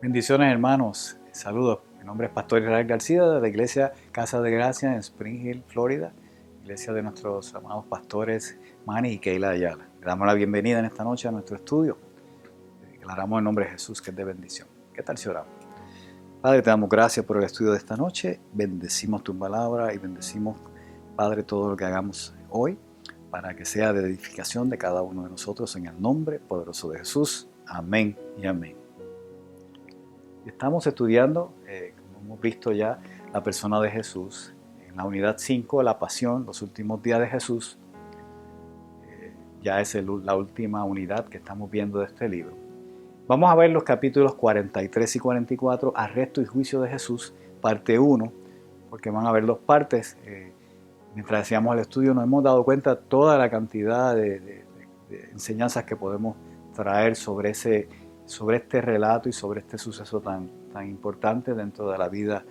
Bendiciones, hermanos. Saludos. Mi nombre es Pastor Israel García de la Iglesia Casa de Gracia en Spring Hill, Florida. Iglesia de nuestros amados pastores Manny y Keila Ayala. Le damos la bienvenida en esta noche a nuestro estudio. Declaramos en nombre de Jesús que es de bendición. ¿Qué tal si oramos? Padre, te damos gracias por el estudio de esta noche. Bendecimos tu palabra y bendecimos, Padre, todo lo que hagamos hoy para que sea de edificación de cada uno de nosotros en el nombre poderoso de Jesús. Amén y amén. Estamos estudiando, como hemos visto ya, la persona de Jesús. En la unidad 5, la pasión, los últimos días de Jesús. Ya es la última unidad que estamos viendo de este libro. Vamos a ver los capítulos 43 y 44, Arresto y Juicio de Jesús, parte 1, porque van a ver dos partes. Mientras hacíamos el estudio nos hemos dado cuenta de toda la cantidad de enseñanzas que podemos traer sobre este relato y sobre este suceso tan importante dentro de la vida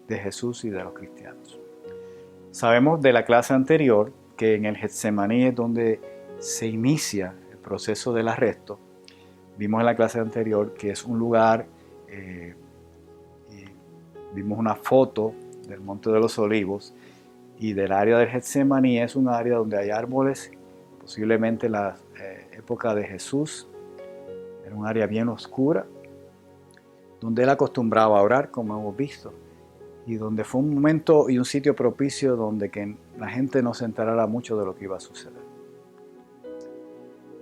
de Jesús y de los cristianos. Sabemos de la clase anterior que en el Getsemaní es donde se inicia el proceso del arresto. Vimos en la clase anterior que es un lugar, vimos una foto del Monte de los Olivos y del área del Getsemaní es un área donde hay árboles, posiblemente en la época de Jesús. Era un área bien oscura, donde él acostumbraba a orar, como hemos visto, y donde fue un momento y un sitio propicio donde que la gente no se enterara mucho de lo que iba a suceder.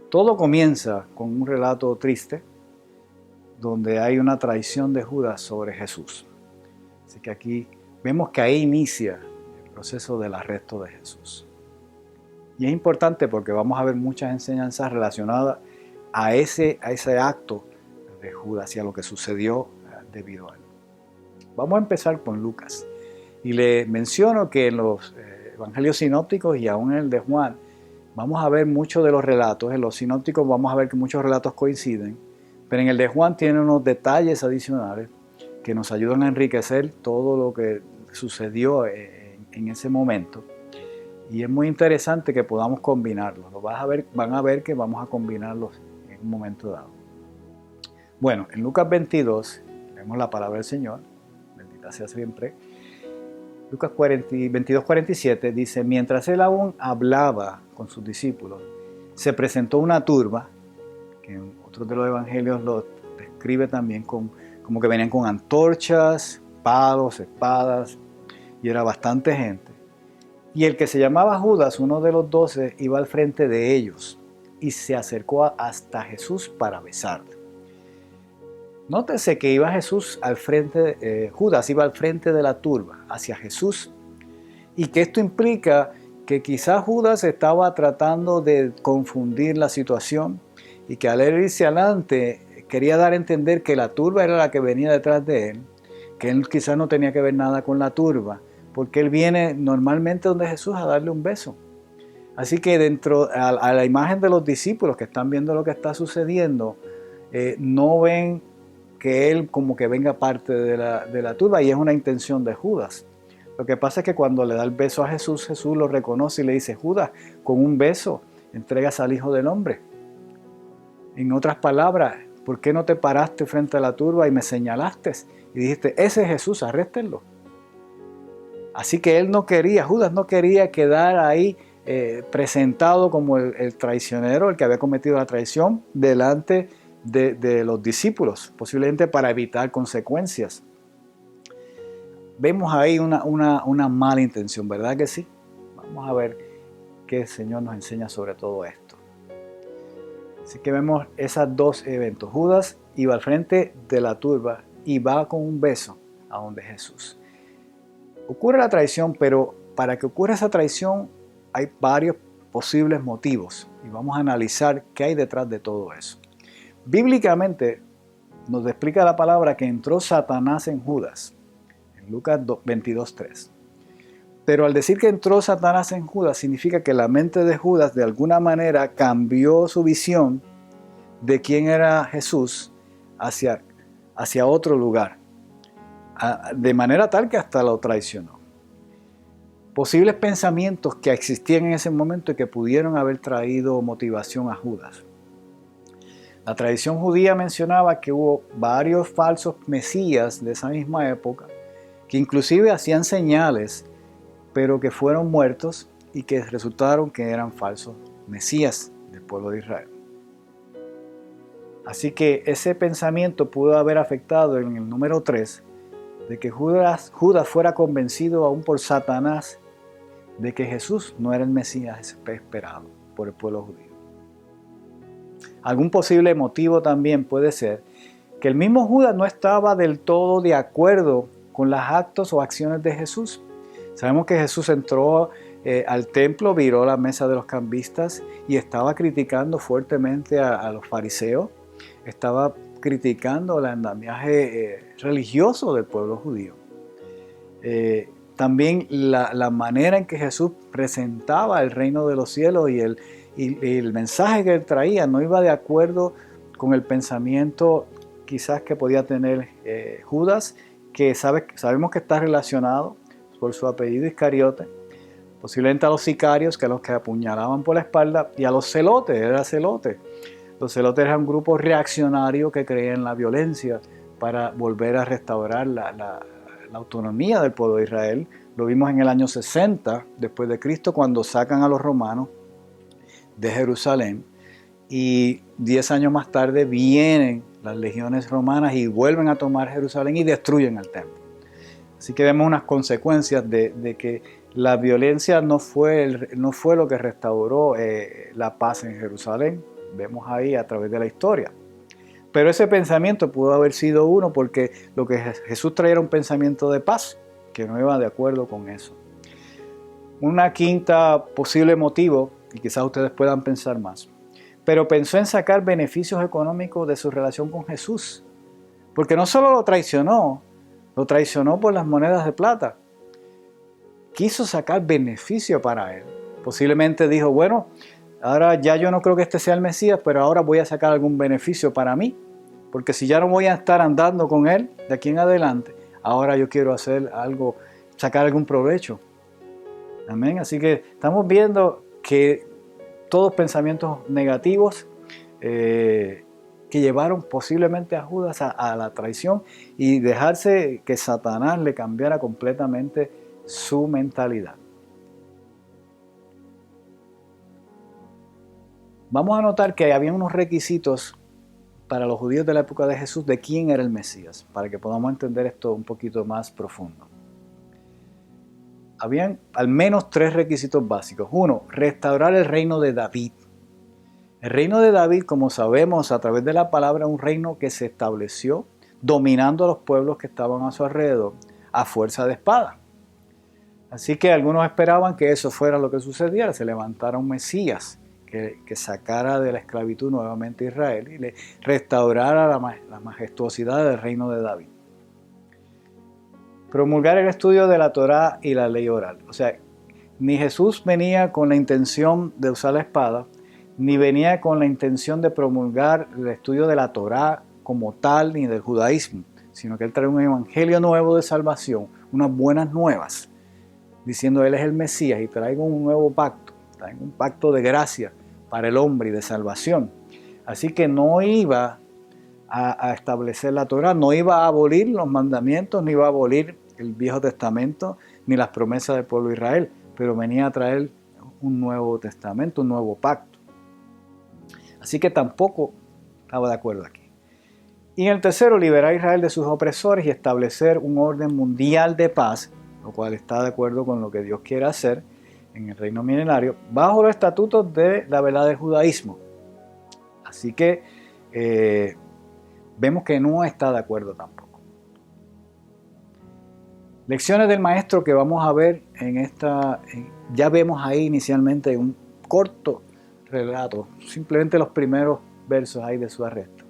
Todo comienza con un relato triste, donde hay una traición de Judas sobre Jesús. Así que aquí vemos que ahí inicia el proceso del arresto de Jesús. Y es importante porque vamos a ver muchas enseñanzas relacionadas a ese acto de Judas y a lo que sucedió debido a él. Vamos a empezar con Lucas. Y le menciono que en los evangelios sinópticos y aún en el de Juan, vamos a ver muchos de los relatos. En los sinópticos vamos a ver que muchos relatos coinciden, pero en el de Juan tiene unos detalles adicionales que nos ayudan a enriquecer todo lo que sucedió en ese momento. Y es muy interesante que podamos combinarlos. Van a ver que vamos a combinarlos en un momento dado. Bueno, en Lucas 22, vemos la palabra del Señor, bendita sea siempre. Lucas 22, 47 dice, mientras él aún hablaba con sus discípulos, se presentó una turba, que en otros de los evangelios lo describe también como que venían con antorchas, palos, espadas, y era bastante gente. Y el que se llamaba Judas, uno de los 12, iba al frente de ellos y se acercó hasta Jesús para besarle. Nótese que iba Jesús al frente, Judas iba al frente de la turba, hacia Jesús, y que esto implica que quizás Judas estaba tratando de confundir la situación y que al irse adelante quería dar a entender que la turba era la que venía detrás de él, que él quizás no tenía que ver nada con la turba, porque él viene normalmente donde Jesús a darle un beso. Así que a la imagen de los discípulos que están viendo lo que está sucediendo, no ven que él como que venga parte de la turba, y es una intención de Judas. Lo que pasa es que cuando le da el beso a Jesús, Jesús lo reconoce y le dice, Judas, con un beso entregas al Hijo del Hombre. En otras palabras, ¿por qué no te paraste frente a la turba y me señalaste? Y dijiste, ese es Jesús, arréstenlo. Así que Judas no quería quedar ahí presentado como el traicionero, el que había cometido la traición delante de los discípulos, posiblemente para evitar consecuencias. Vemos ahí una mala intención, ¿verdad que sí? Vamos a ver qué el Señor nos enseña sobre todo esto. Así que vemos esos dos eventos. Judas iba al frente de la turba y va con un beso a donde Jesús. Ocurre la traición, pero para que ocurra esa traición hay varios posibles motivos y vamos a analizar qué hay detrás de todo eso. Bíblicamente nos explica la palabra que entró Satanás en Judas, en Lucas 22:3. Pero al decir que entró Satanás en Judas, significa que la mente de Judas de alguna manera cambió su visión de quién era Jesús hacia otro lugar, de manera tal que hasta lo traicionó. Posibles pensamientos que existían en ese momento y que pudieron haber traído motivación a Judas. La tradición judía mencionaba que hubo varios falsos mesías de esa misma época, que inclusive hacían señales, pero que fueron muertos y que resultaron que eran falsos mesías del pueblo de Israel. Así que ese pensamiento pudo haber afectado en el número 3 de que Judas fuera convencido aún por Satanás de que Jesús no era el Mesías esperado por el pueblo judío. Algún posible motivo también puede ser que el mismo Judas no estaba del todo de acuerdo con los actos o acciones de Jesús. Sabemos que Jesús entró al templo, viró la mesa de los cambistas y estaba criticando fuertemente a los fariseos, estaba criticando el andamiaje religioso del pueblo judío. También la manera en que Jesús presentaba el reino de los cielos y el mensaje que él traía no iba de acuerdo con el pensamiento quizás que podía tener Judas, que sabemos que está relacionado por su apellido Iscariote, posiblemente a los sicarios, que a los que apuñalaban por la espalda, y a los celotes, era celote. Los celotes eran un grupo reaccionario que creía en la violencia para volver a restaurar la autonomía del pueblo de Israel. Lo vimos en el año 60 después de Cristo, cuando sacan a los romanos de Jerusalén, y 10 años más tarde vienen las legiones romanas y vuelven a tomar Jerusalén y destruyen el templo. Así que vemos unas consecuencias de que la violencia no fue lo que restauró la paz en Jerusalén. Vemos ahí a través de la historia. Pero ese pensamiento pudo haber sido uno porque lo que Jesús traía era un pensamiento de paz, que no iba de acuerdo con eso. Una quinta posible motivo, y quizás ustedes puedan pensar más, pero pensó en sacar beneficios económicos de su relación con Jesús. Porque no solo lo traicionó por las monedas de plata. Quiso sacar beneficio para él. Posiblemente dijo, bueno, ahora ya yo no creo que este sea el Mesías, pero ahora voy a sacar algún beneficio para mí. Porque si ya no voy a estar andando con él de aquí en adelante, ahora yo quiero hacer algo, sacar algún provecho. Amén. Así que estamos viendo que todos pensamientos negativos que llevaron posiblemente a Judas a la traición y dejarse que Satanás le cambiara completamente su mentalidad. Vamos a notar que había unos requisitos para los judíos de la época de Jesús de quién era el Mesías, para que podamos entender esto un poquito más profundo. Habían al menos 3 requisitos básicos. 1, restaurar el reino de David. El reino de David, como sabemos a través de la palabra, es un reino que se estableció dominando a los pueblos que estaban a su alrededor a fuerza de espada. Así que algunos esperaban que eso fuera lo que sucediera, se levantara un Mesías que sacara de la esclavitud nuevamente a Israel y le restaurara la majestuosidad del reino de David. Promulgar el estudio de la Torá y la ley oral. O sea, ni Jesús venía con la intención de usar la espada, ni venía con la intención de promulgar el estudio de la Torá como tal, ni del judaísmo, sino que él trae un evangelio nuevo de salvación, unas buenas nuevas, diciendo él es el Mesías y traigo un nuevo pacto, traigo un pacto de gracia para el hombre y de salvación. Así que no iba a establecer la Torá, no iba a abolir los mandamientos, ni iba a abolir el Viejo Testamento, ni las promesas del pueblo de Israel, pero venía a traer un nuevo testamento, un nuevo pacto. Así que tampoco estaba de acuerdo aquí. Y en el tercero, liberar a Israel de sus opresores y establecer un orden mundial de paz, lo cual está de acuerdo con lo que Dios quiere hacer en el reino milenario, bajo los estatutos de la verdad del judaísmo. Así que vemos que no está de acuerdo tampoco. Lecciones del maestro que vamos a ver ya vemos ahí inicialmente un corto relato, simplemente los primeros versos ahí de su arresto.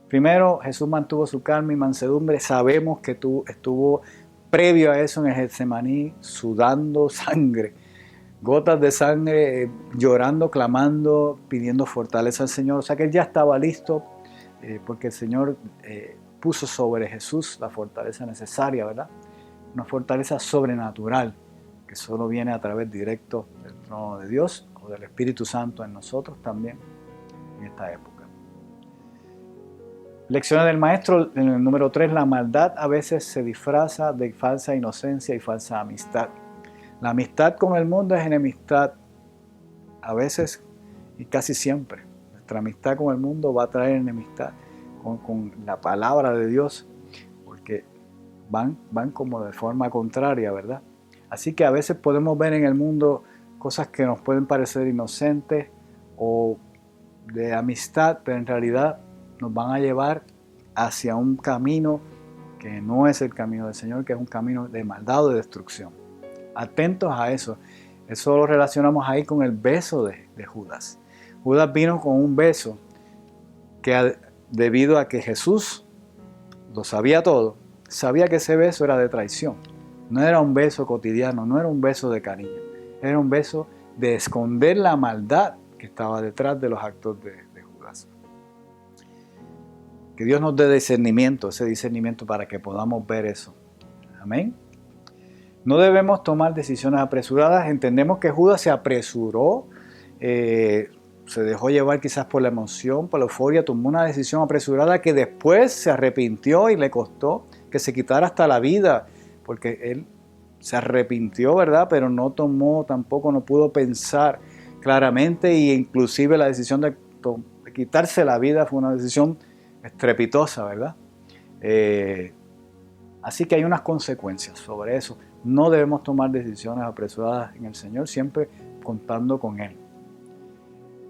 Primero, Jesús mantuvo su calma y mansedumbre. Sabemos que estuvo previo a eso en el Getsemaní sudando sangre, gotas de sangre, llorando, clamando, pidiendo fortaleza al Señor. O sea que él ya estaba listo porque el Señor puso sobre Jesús la fortaleza necesaria, ¿verdad? Una fortaleza sobrenatural que solo viene a través directo del trono de Dios o del Espíritu Santo en nosotros también en esta época. Lecciones del maestro, en el número 3, la maldad a veces se disfraza de falsa inocencia y falsa amistad. La amistad con el mundo es enemistad a veces y casi siempre. Nuestra amistad con el mundo va a traer enemistad con la palabra de Dios, porque van como de forma contraria, ¿verdad? Así que a veces podemos ver en el mundo cosas que nos pueden parecer inocentes o de amistad, pero en realidad nos van a llevar hacia un camino que no es el camino del Señor, que es un camino de maldad o de destrucción. Atentos a eso. Eso lo relacionamos ahí con el beso de Judas. Judas vino con un beso que debido a que Jesús lo sabía todo, sabía que ese beso era de traición. No era un beso cotidiano, no era un beso de cariño. Era un beso de esconder la maldad que estaba detrás de los actos de Judas. Que Dios nos dé discernimiento, ese discernimiento para que podamos ver eso. Amén. No debemos tomar decisiones apresuradas. Entendemos que Judas se apresuró, se dejó llevar quizás por la emoción, por la euforia, tomó una decisión apresurada que después se arrepintió y le costó que se quitara hasta la vida, porque él se arrepintió, ¿verdad? Pero no pudo pensar claramente, e inclusive la decisión de quitarse la vida fue una decisión estrepitosa, ¿verdad? Así que hay unas consecuencias sobre eso. No debemos tomar decisiones apresuradas en el Señor, siempre contando con Él.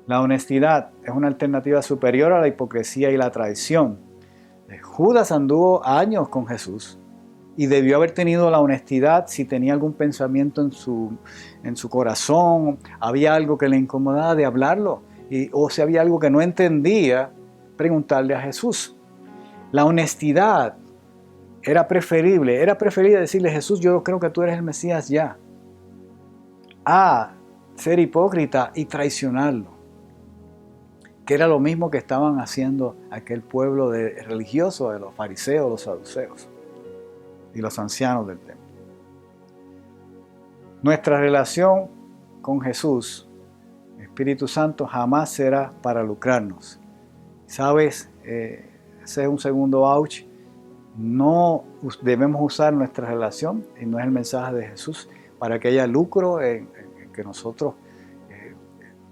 La honestidad es una alternativa superior a la hipocresía y la traición. Judas anduvo años con Jesús y debió haber tenido la honestidad si tenía algún pensamiento en su corazón, había algo que le incomodaba de hablarlo, o si había algo que no entendía, preguntarle a Jesús. La honestidad era preferible decirle: Jesús, yo creo que tú eres el Mesías ya, a ser hipócrita y traicionarlo, que era lo mismo que estaban haciendo aquel pueblo religioso de los fariseos, los saduceos y los ancianos del templo. Nuestra relación con Jesús, Espíritu Santo, jamás será para lucrarnos. ¿Sabes? Ese es un segundo ouch. No debemos usar nuestra relación, y no es el mensaje de Jesús, para que haya lucro en que nosotros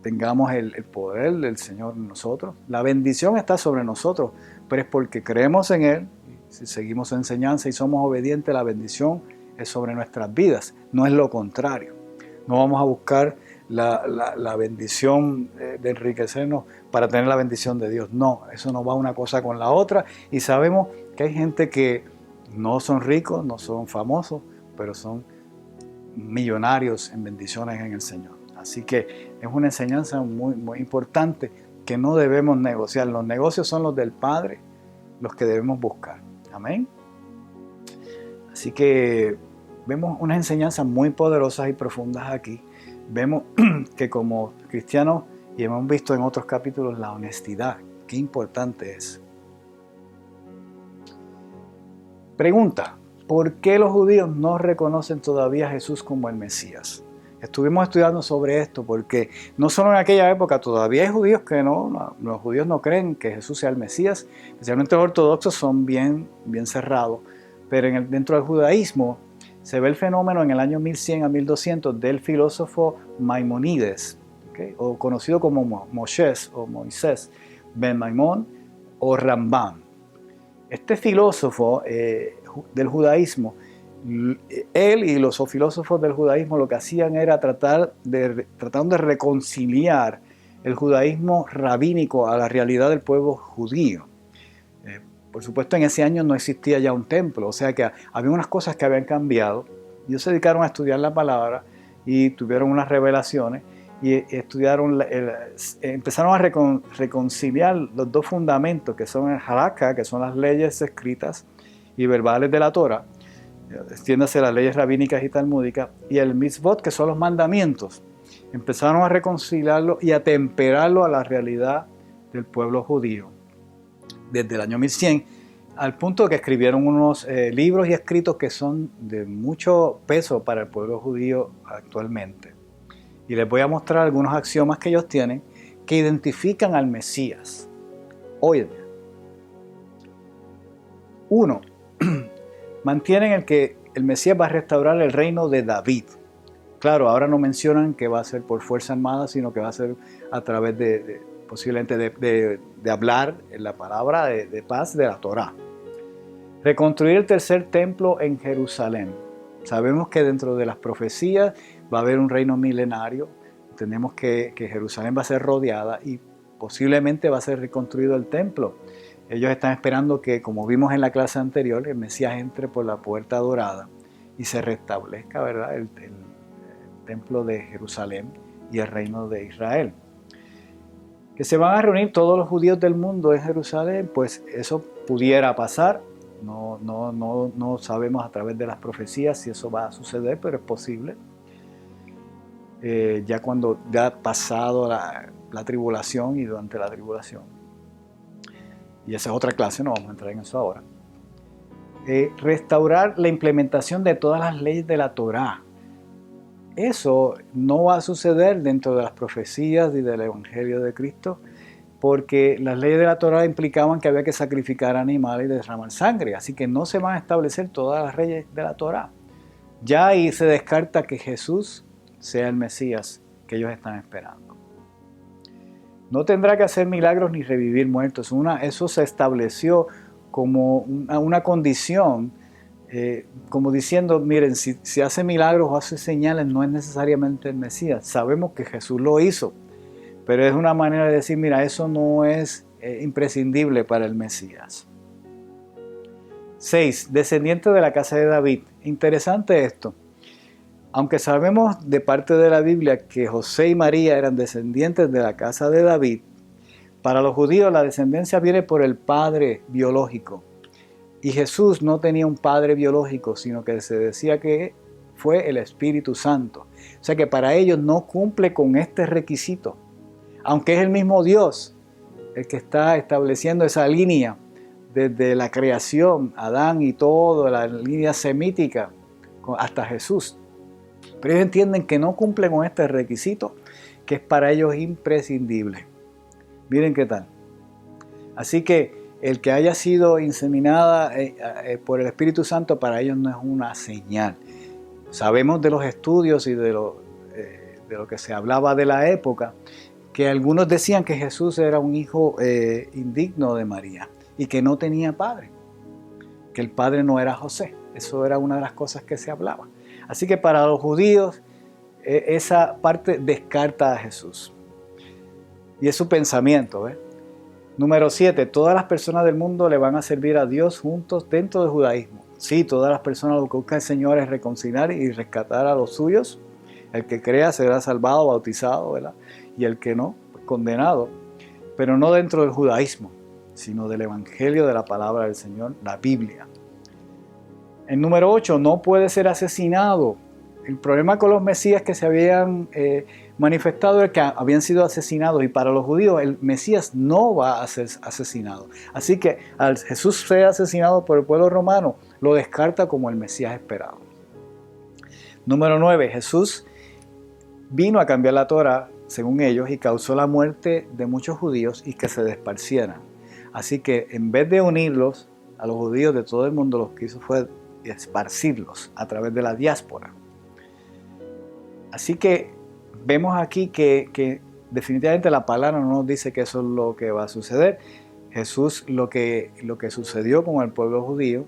tengamos el poder del Señor en nosotros. La bendición está sobre nosotros, pero es porque creemos en Él. Si seguimos su enseñanza y somos obedientes, la bendición es sobre nuestras vidas, no es lo contrario. No vamos a buscar la bendición de enriquecernos para tener la bendición de Dios. No, eso no va una cosa con la otra, y sabemos que hay gente que no son ricos, no son famosos, pero son millonarios en bendiciones en el Señor. Así que es una enseñanza muy, muy importante que no debemos negociar. Los negocios son los del Padre, los que debemos buscar. Amén. Así que vemos unas enseñanzas muy poderosas y profundas aquí. Vemos que como cristianos, y hemos visto en otros capítulos, la honestidad, qué importante es. Pregunta: ¿por qué los judíos no reconocen todavía a Jesús como el Mesías? Estuvimos estudiando sobre esto porque no solo en aquella época, todavía hay judíos que los judíos no creen que Jesús sea el Mesías, especialmente los ortodoxos son bien cerrados, pero dentro del judaísmo se ve el fenómeno en el año 1100 a 1200 del filósofo Maimónides, ¿okay? O conocido como Moisés, Ben Maimón o Rambam. Este filósofo del judaísmo, él y los filósofos del judaísmo lo que hacían era tratando de reconciliar el judaísmo rabínico a la realidad del pueblo judío. Por supuesto, en ese año no existía ya un templo, o sea que había unas cosas que habían cambiado. Ellos se dedicaron a estudiar la palabra y tuvieron unas revelaciones y empezaron a reconciliar los dos fundamentos que son el halakha, que son las leyes escritas y verbales de la Torah, extiéndase las leyes rabínicas y talmúdicas, y el mitzvot, que son los mandamientos. Empezaron a reconciliarlo y a temperarlo a la realidad del pueblo judío desde el año 1100, al punto que escribieron unos libros y escritos que son de mucho peso para el pueblo judío actualmente. Y les voy a mostrar algunos axiomas que ellos tienen que identifican al Mesías hoy en día. Uno, mantienen el que el Mesías va a restaurar el reino de David. Claro, ahora no mencionan que va a ser por fuerza armada, sino que va a ser a través posiblemente de hablar en la palabra de paz de la Torá. Reconstruir el tercer templo en Jerusalén. Sabemos que dentro de las profecías va a haber un reino milenario. Tenemos que Jerusalén va a ser rodeada y posiblemente va a ser reconstruido el templo. Ellos están esperando que, como vimos en la clase anterior, el Mesías entre por la puerta dorada y se restablezca, ¿verdad?, el templo de Jerusalén y el reino de Israel. Que se van a reunir todos los judíos del mundo en Jerusalén, pues eso pudiera pasar. No sabemos a través de las profecías si eso va a suceder, pero es posible. Ya cuando ya ha pasado la tribulación y durante la tribulación. Y esa es otra clase, no vamos a entrar en eso ahora. Restaurar la implementación de todas las leyes de la Torá. Eso no va a suceder dentro de las profecías y del Evangelio de Cristo, porque las leyes de la Torá implicaban que había que sacrificar animales y derramar sangre, así que no se van a establecer todas las leyes de la Torá. Ya ahí se descarta que Jesús sea el Mesías que ellos están esperando. No tendrá que hacer milagros ni revivir muertos. Eso se estableció como una condición, como diciendo, miren, si hace milagros o hace señales, no es necesariamente el Mesías. Sabemos que Jesús lo hizo, pero es una manera de decir, mira, eso no es imprescindible para el Mesías. 6. Descendiente de la casa de David. Interesante esto. Aunque sabemos de parte de la Biblia que José y María eran descendientes de la casa de David, para los judíos la descendencia viene por el padre biológico. Y Jesús no tenía un padre biológico, sino que se decía que fue el Espíritu Santo. O sea que para ellos no cumple con este requisito. Aunque es el mismo Dios el que está estableciendo esa línea desde la creación, Adán y todo, la línea semítica, hasta Jesús. Pero ellos entienden que no cumple con este requisito, que es para ellos imprescindible. Miren qué tal. Así que el que haya sido inseminada por el Espíritu Santo para ellos no es una señal. Sabemos de los estudios y de lo que se hablaba de la época, que algunos decían que Jesús era un hijo indigno de María y que no tenía padre, que el padre no era José. Eso era una de las cosas que se hablaba. Así que para los judíos esa parte descarta a Jesús. Y es su pensamiento, ¿ves? Número 7. Todas las personas del mundo le van a servir a Dios juntos dentro del judaísmo. Sí, todas las personas lo que buscan el Señor es reconciliar y rescatar a los suyos. El que crea será salvado, bautizado, ¿verdad? Y el que no, pues condenado. Pero no dentro del judaísmo, sino del Evangelio de la palabra del Señor, la Biblia. El número 8, no puede ser asesinado. El problema con los mesías que se habían manifestado es que habían sido asesinados, y para los judíos el Mesías no va a ser asesinado. Así que al Jesús ser asesinado por el pueblo romano, lo descarta como el Mesías esperado. Número 9, Jesús vino a cambiar la Torá, según ellos, y causó la muerte de muchos judíos y que se desparcieran. Así que en vez de unirlos a los judíos de todo el mundo, lo que hizo fue esparcirlos a través de la diáspora. Así que vemos aquí que definitivamente la palabra no nos dice que eso es lo que va a suceder. Jesús, lo que sucedió con el pueblo judío,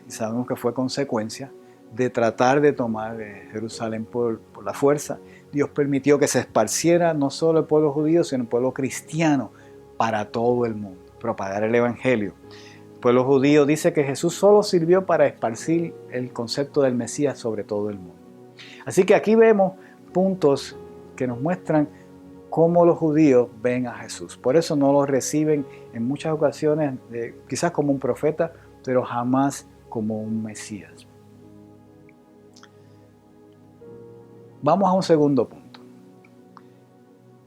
y sabemos que fue consecuencia de tratar de tomar Jerusalén por la fuerza. Dios permitió que se esparciera no solo el pueblo judío, sino el pueblo cristiano para todo el mundo, propagar el Evangelio. El pueblo judío dice que Jesús solo sirvió para esparcir el concepto del Mesías sobre todo el mundo. Así que aquí vemos puntos que nos muestran cómo los judíos ven a Jesús. Por eso no lo reciben en muchas ocasiones, quizás como un profeta, pero jamás como un Mesías. Vamos a un segundo punto.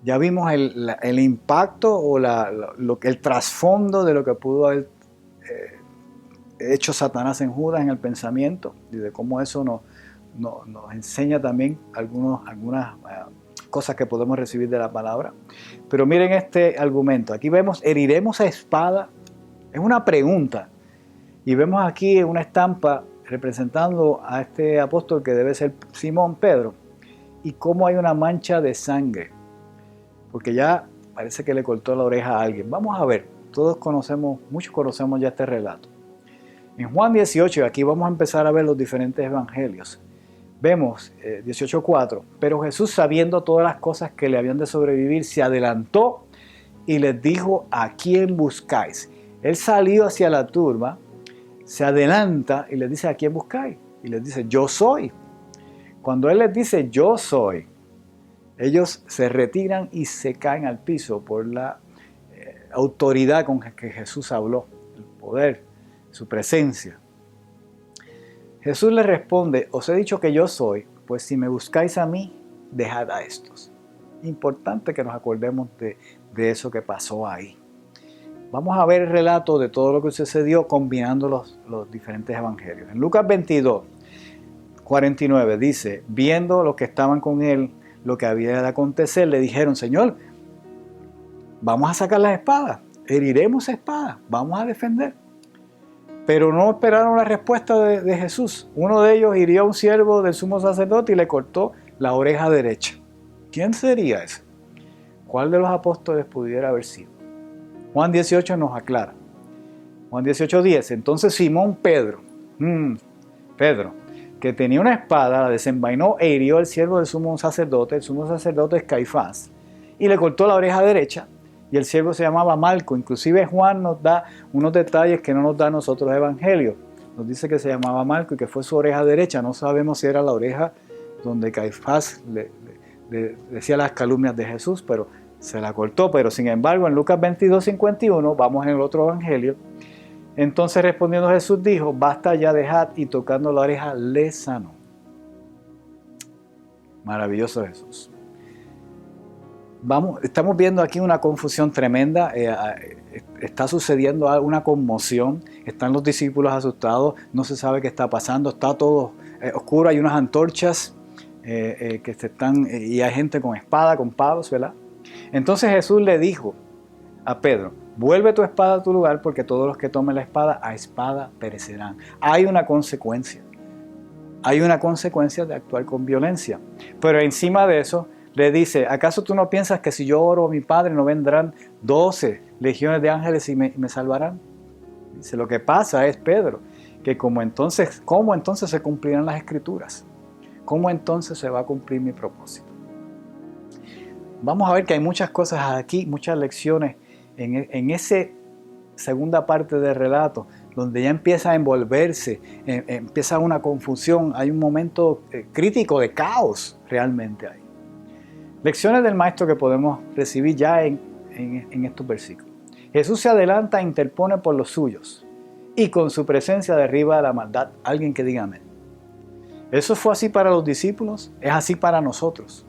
Ya vimos el impacto o el trasfondo de lo que pudo haber hecho Satanás en Judas en el pensamiento, y de cómo eso nos enseña también algunas cosas que podemos recibir de la palabra. Pero miren este argumento. Aquí vemos, heriremos a espada. Es una pregunta. Y vemos aquí una estampa representando a este apóstol que debe ser Simón Pedro, y cómo hay una mancha de sangre, porque ya parece que le cortó la oreja a alguien. Vamos a ver, muchos conocemos ya este relato. En Juan 18, aquí vamos a empezar a ver los diferentes evangelios. Vemos 18:4, pero Jesús, sabiendo todas las cosas que le habían de sobrevivir, se adelantó y les dijo: ¿a quién buscáis? Él salió hacia la turba, se adelanta y les dice: ¿a quién buscáis? Y les dice: yo soy. Cuando Él les dice: yo soy, ellos se retiran y se caen al piso por la autoridad con que Jesús habló, el poder, su presencia. Jesús les responde: os he dicho que yo soy, pues si me buscáis a mí, dejad a estos. Importante que nos acordemos de eso que pasó ahí. Vamos a ver el relato de todo lo que sucedió combinando los diferentes evangelios. En Lucas 22, 49 dice: viendo los que estaban con él lo que había de acontecer, le dijeron: Señor, vamos a sacar las espadas, heriremos espadas, vamos a defender. Pero no esperaron la respuesta de Jesús. Uno de ellos hirió a un siervo del sumo sacerdote y le cortó la oreja derecha. ¿Quién sería ese? ¿Cuál de los apóstoles pudiera haber sido? Juan 18 nos aclara. Juan 18:10. Entonces Simón Pedro, que tenía una espada, la desenvainó e hirió al siervo del sumo sacerdote. El sumo sacerdote es Caifás, y le cortó la oreja derecha. Y el siervo se llamaba Malco. Inclusive Juan nos da unos detalles que no nos da a nosotros el evangelio. Nos dice que se llamaba Malco y que fue su oreja derecha. No sabemos si era la oreja donde Caifás le decía las calumnias de Jesús, pero se la cortó. Pero sin embargo, en Lucas 22:51, vamos en el otro evangelio. Entonces respondiendo Jesús dijo: basta ya, dejad, y tocando la oreja le sanó. Maravilloso Jesús. Estamos viendo aquí una confusión tremenda, está sucediendo una conmoción, están los discípulos asustados, no se sabe qué está pasando, está todo oscuro, hay unas antorchas que se están, y hay gente con espada, con palos, ¿verdad? Entonces Jesús le dijo a Pedro: vuelve tu espada a tu lugar, porque todos los que tomen la espada, a espada perecerán. Hay una consecuencia de actuar con violencia, pero encima de eso le dice: ¿acaso tú no piensas que si yo oro a mi Padre no vendrán 12 legiones de ángeles y me salvarán? Dice: lo que pasa es, Pedro, que ¿cómo entonces se cumplirán las escrituras? ¿Cómo entonces se va a cumplir mi propósito? Vamos a ver que hay muchas cosas aquí, muchas lecciones en esa segunda parte del relato, donde ya empieza a envolverse, empieza una confusión, hay un momento crítico de caos realmente ahí. Lecciones del Maestro que podemos recibir ya en estos versículos. Jesús se adelanta e interpone por los suyos, y con su presencia derriba la maldad. Alguien que diga amén. Eso fue así para los discípulos, es así para nosotros.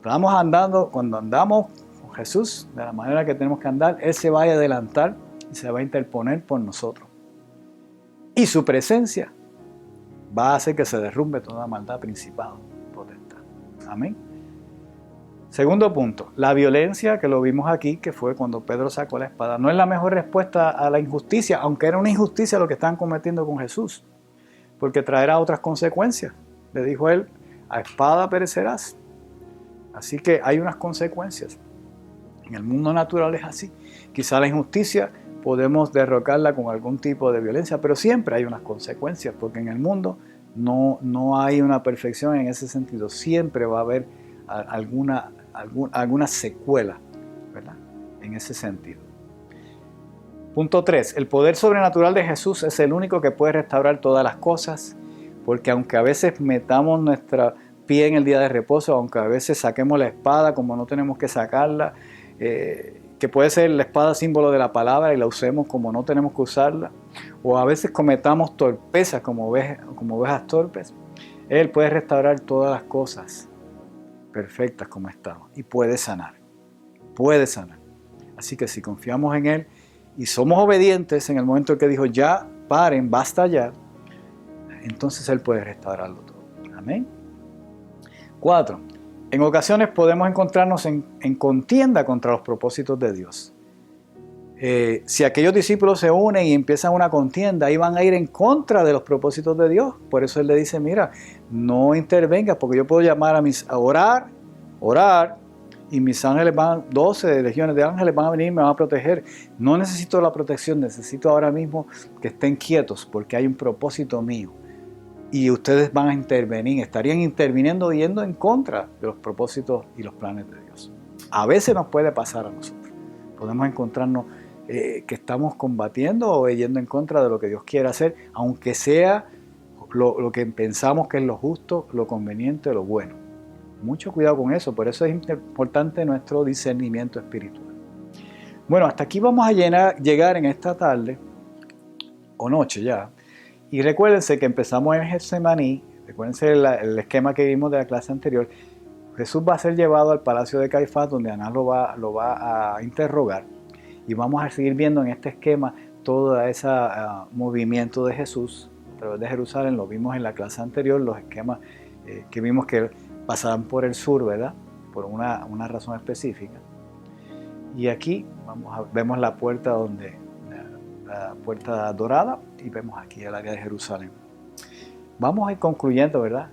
Cuando andamos con Jesús de la manera que tenemos que andar, Él se va a adelantar y se va a interponer por nosotros. Y su presencia va a hacer que se derrumbe toda maldad, principado, potestad. Amén. Segundo punto, la violencia, que lo vimos aquí, que fue cuando Pedro sacó la espada, no es la mejor respuesta a la injusticia, aunque era una injusticia lo que estaban cometiendo con Jesús, porque traerá otras consecuencias. Le dijo Él: a espada perecerás. Así que hay unas consecuencias. En el mundo natural es así. Quizá la injusticia podemos derrocarla con algún tipo de violencia, pero siempre hay unas consecuencias, porque en el mundo no hay una perfección en ese sentido. Siempre va a haber alguna secuela, ¿verdad? En ese sentido. Punto 3. El poder sobrenatural de Jesús es el único que puede restaurar todas las cosas, porque aunque a veces metamos nuestra pie en el día de reposo, aunque a veces saquemos la espada como no tenemos que sacarla, que puede ser la espada símbolo de la palabra y la usemos como no tenemos que usarla, o a veces cometamos torpezas como ovejas torpes, Él puede restaurar todas las cosas perfectas como estaban, y puede sanar. Así que si confiamos en Él y somos obedientes en el momento en que dijo: ya, paren, basta ya, entonces Él puede restaurarlo todo. Amén. 4. En ocasiones podemos encontrarnos en contienda contra los propósitos de Dios. Si aquellos discípulos se unen y empiezan una contienda, ahí van a ir en contra de los propósitos de Dios. Por eso Él le dice, mira, no intervengas, porque yo puedo llamar a orar, y mis ángeles 12 legiones de ángeles van a venir y me van a proteger. No necesito la protección, necesito ahora mismo que estén quietos, porque hay un propósito mío. Y ustedes van a intervenir, estarían interviniendo yendo en contra de los propósitos y los planes de Dios. A veces nos puede pasar a nosotros. Podemos encontrarnos que estamos combatiendo o yendo en contra de lo que Dios quiere hacer, aunque sea lo que pensamos que es lo justo, lo conveniente, lo bueno. Mucho cuidado con eso, por eso es importante nuestro discernimiento espiritual. Bueno, hasta aquí vamos a llegar en esta tarde, o noche ya, y recuérdense que empezamos en Getsemaní, recuérdense el esquema que vimos de la clase anterior. Jesús va a ser llevado al palacio de Caifás, donde Anás lo va a interrogar. Y vamos a seguir viendo en este esquema todo ese movimiento de Jesús a través de Jerusalén. Lo vimos en la clase anterior, los esquemas que vimos que pasaban por el sur, ¿verdad? Por una razón específica. Y aquí vemos la puerta la puerta dorada, y vemos aquí el área de Jerusalén. Vamos a ir concluyendo, ¿verdad?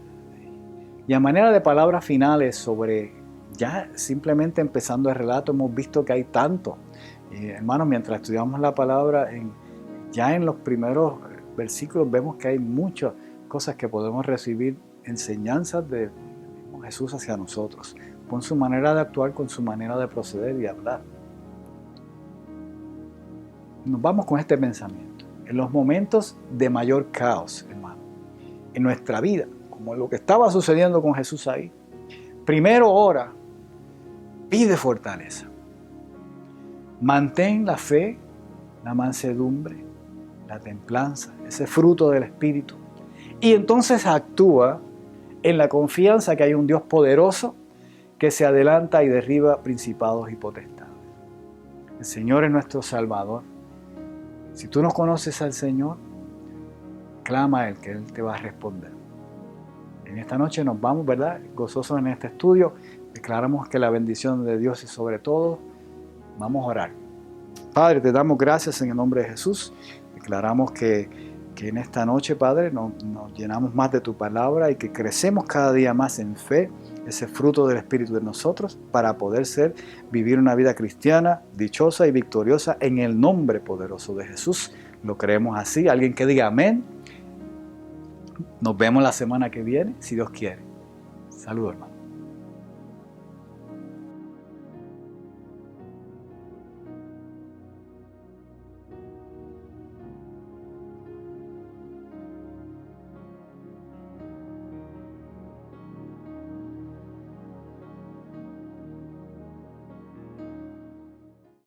Y a manera de palabras finales sobre, ya simplemente empezando el relato, hemos visto que hay tanto. Hermanos, mientras estudiamos la palabra, ya en los primeros versículos vemos que hay muchas cosas que podemos recibir, enseñanzas de Jesús hacia nosotros, con su manera de actuar, con su manera de proceder y hablar. Nos vamos con este pensamiento. En los momentos de mayor caos, hermano, en nuestra vida, como lo que estaba sucediendo con Jesús ahí, primero ora, pide fortaleza. Mantén la fe, la mansedumbre, la templanza, ese fruto del Espíritu. Y entonces actúa en la confianza que hay un Dios poderoso que se adelanta y derriba principados y potestades. El Señor es nuestro Salvador. Si tú no conoces al Señor, clama a Él, que Él te va a responder. En esta noche nos vamos, ¿verdad? Gozosos en este estudio. Declaramos que la bendición de Dios es sobre todo. Vamos a orar. Padre, te damos gracias en el nombre de Jesús. Declaramos que en esta noche, Padre, nos llenamos más de tu palabra y que crecemos cada día más en fe, ese fruto del Espíritu de nosotros, para poder vivir una vida cristiana, dichosa y victoriosa en el nombre poderoso de Jesús. Lo creemos así. Alguien que diga amén. Nos vemos la semana que viene, si Dios quiere. Saludos, hermano.